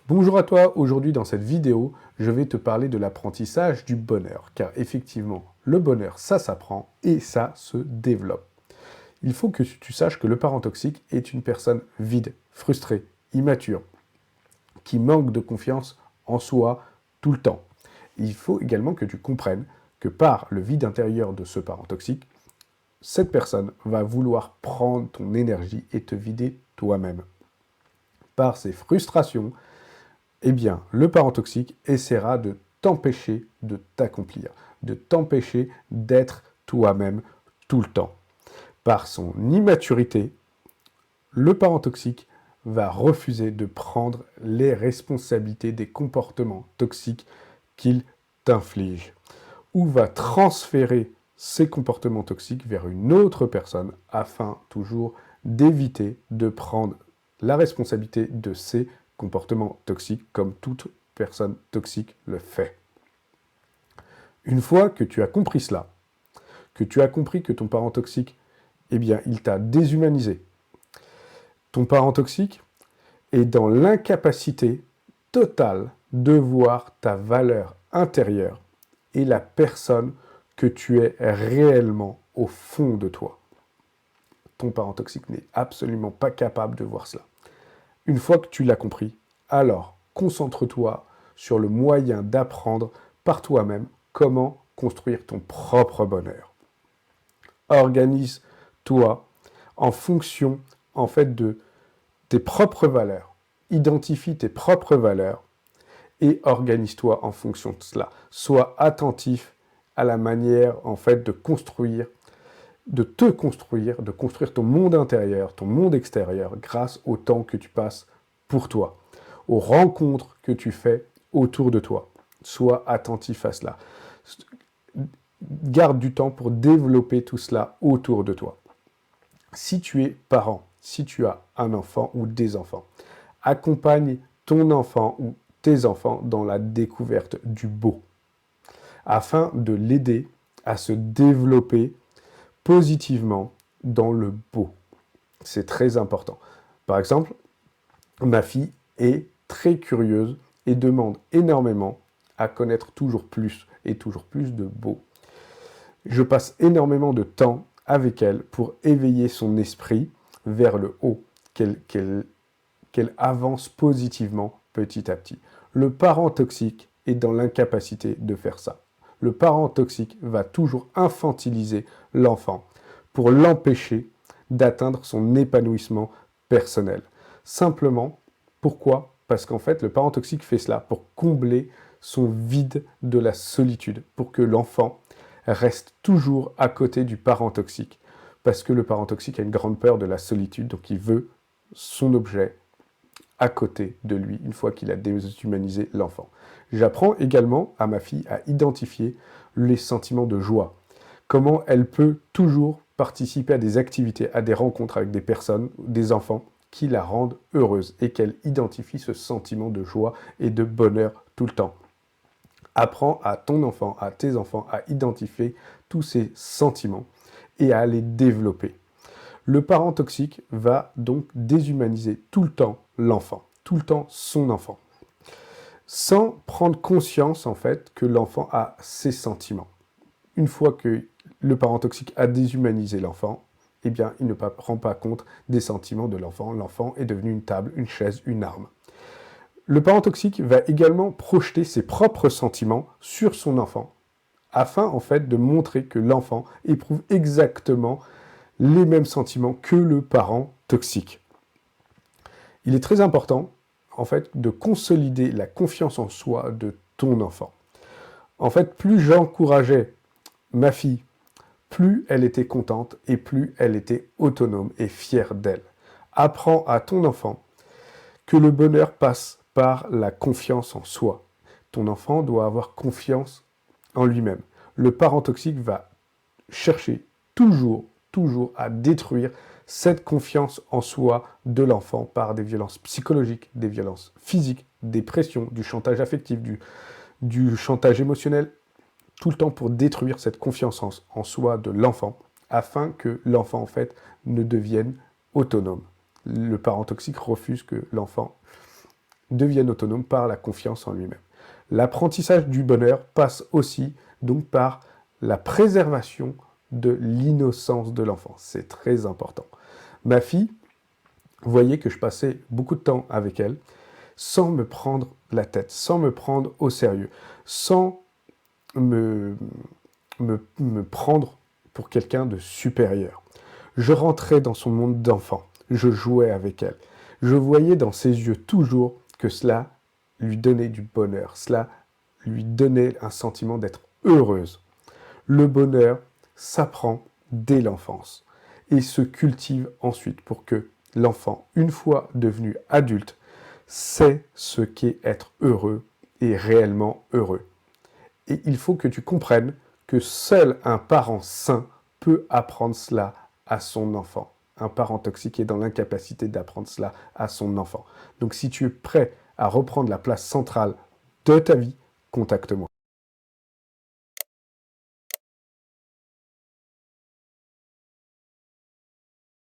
Bonjour à toi, aujourd'hui dans cette vidéo, je vais te parler de l'apprentissage du bonheur, car effectivement, le bonheur, ça s'apprend et ça se développe. Il faut que tu saches que le parent toxique est une personne vide, frustrée, immature, qui manque de confiance en soi tout le temps. Il faut également que tu comprennes que par le vide intérieur de ce parent toxique, cette personne va vouloir prendre ton énergie et te vider toi-même. Par ses frustrations, eh bien, le parent toxique essaiera de t'empêcher de t'accomplir, de t'empêcher d'être toi-même tout le temps. Par son immaturité, le parent toxique va refuser de prendre les responsabilités des comportements toxiques qu'il t'inflige, ou va transférer ces comportements toxiques vers une autre personne afin toujours d'éviter de prendre la responsabilité de ces comportements toxiques comme toute personne toxique le fait. Une fois que tu as compris cela, que tu as compris que ton parent toxique, eh bien, il t'a déshumanisé, ton parent toxique est dans l'incapacité totale de voir ta valeur intérieure et la personne que tu es réellement au fond de toi. Ton parent toxique n'est absolument pas capable de voir cela. Une fois que tu l'as compris, alors concentre-toi sur le moyen d'apprendre par toi-même comment construire ton propre bonheur. Organise-toi en fonction en fait de tes propres valeurs. Identifie tes propres valeurs et organise-toi en fonction de cela. Sois attentif à la manière en fait de construire, de te construire, de construire ton monde intérieur, ton monde extérieur grâce au temps que tu passes pour toi, aux rencontres que tu fais autour de toi. Sois attentif à cela. Garde du temps pour développer tout cela autour de toi. Si tu es parent, si tu as un enfant ou des enfants, accompagne ton enfant ou tes enfants dans la découverte du beau, afin de l'aider à se développer positivement dans le beau. C'est très important. Par exemple, ma fille est très curieuse et demande énormément à connaître toujours plus et toujours plus de beau. Je passe énormément de temps avec elle pour éveiller son esprit vers le haut, qu'elle avance positivement petit à petit. Le parent toxique est dans l'incapacité de faire ça. Le parent toxique va toujours infantiliser l'enfant pour l'empêcher d'atteindre son épanouissement personnel. Simplement, pourquoi? Parce qu'en fait, le parent toxique fait cela pour combler son vide de la solitude, pour que l'enfant reste toujours à côté du parent toxique. Parce que le parent toxique a une grande peur de la solitude, donc il veut son objet à côté de lui une fois qu'il a déshumanisé l'enfant. J'apprends également à ma fille à identifier les sentiments de joie. Comment elle peut toujours participer à des activités, à des rencontres avec des personnes, des enfants qui la rendent heureuse et qu'elle identifie ce sentiment de joie et de bonheur tout le temps. Apprends à ton enfant, à tes enfants, à identifier tous ces sentiments et à les développer. Le parent toxique va donc déshumaniser tout le temps l'enfant, tout le temps son enfant, sans prendre conscience en fait que l'enfant a ses sentiments. Une fois que le parent toxique a déshumanisé l'enfant, eh bien, il ne rend pas compte des sentiments de l'enfant. L'enfant est devenu une table, une chaise, une arme. Le parent toxique va également projeter ses propres sentiments sur son enfant, afin en fait de montrer que l'enfant éprouve exactement les mêmes sentiments que le parent toxique. Il est très important en fait de consolider la confiance en soi de ton enfant. En fait, plus j'encourageais ma fille, plus elle était contente et plus elle était autonome et fière d'elle. Apprends à ton enfant que le bonheur passe par la confiance en soi. Ton enfant doit avoir confiance en lui-même. Le parent toxique va chercher toujours à détruire cette confiance en soi de l'enfant par des violences psychologiques, des violences physiques, des pressions, du chantage affectif, du chantage émotionnel, tout le temps pour détruire cette confiance en soi de l'enfant, afin que l'enfant, en fait, ne devienne autonome. Le parent toxique refuse que l'enfant devienne autonome par la confiance en lui-même. L'apprentissage du bonheur passe aussi donc par la préservation de l'innocence de l'enfant. C'est très important. Ma fille, vous voyez que je passais beaucoup de temps avec elle sans me prendre la tête, sans me prendre au sérieux, sans me prendre pour quelqu'un de supérieur. Je rentrais dans son monde d'enfant, je jouais avec elle. Je voyais dans ses yeux toujours que cela lui donnait du bonheur, cela lui donnait un sentiment d'être heureuse. Le bonheur s'apprend dès l'enfance et se cultive ensuite pour que l'enfant, une fois devenu adulte, sait ce qu'est être heureux et réellement heureux. Et il faut que tu comprennes que seul un parent sain peut apprendre cela à son enfant. Un parent toxique est dans l'incapacité d'apprendre cela à son enfant. Donc si tu es prêt à reprendre la place centrale de ta vie, contacte-moi.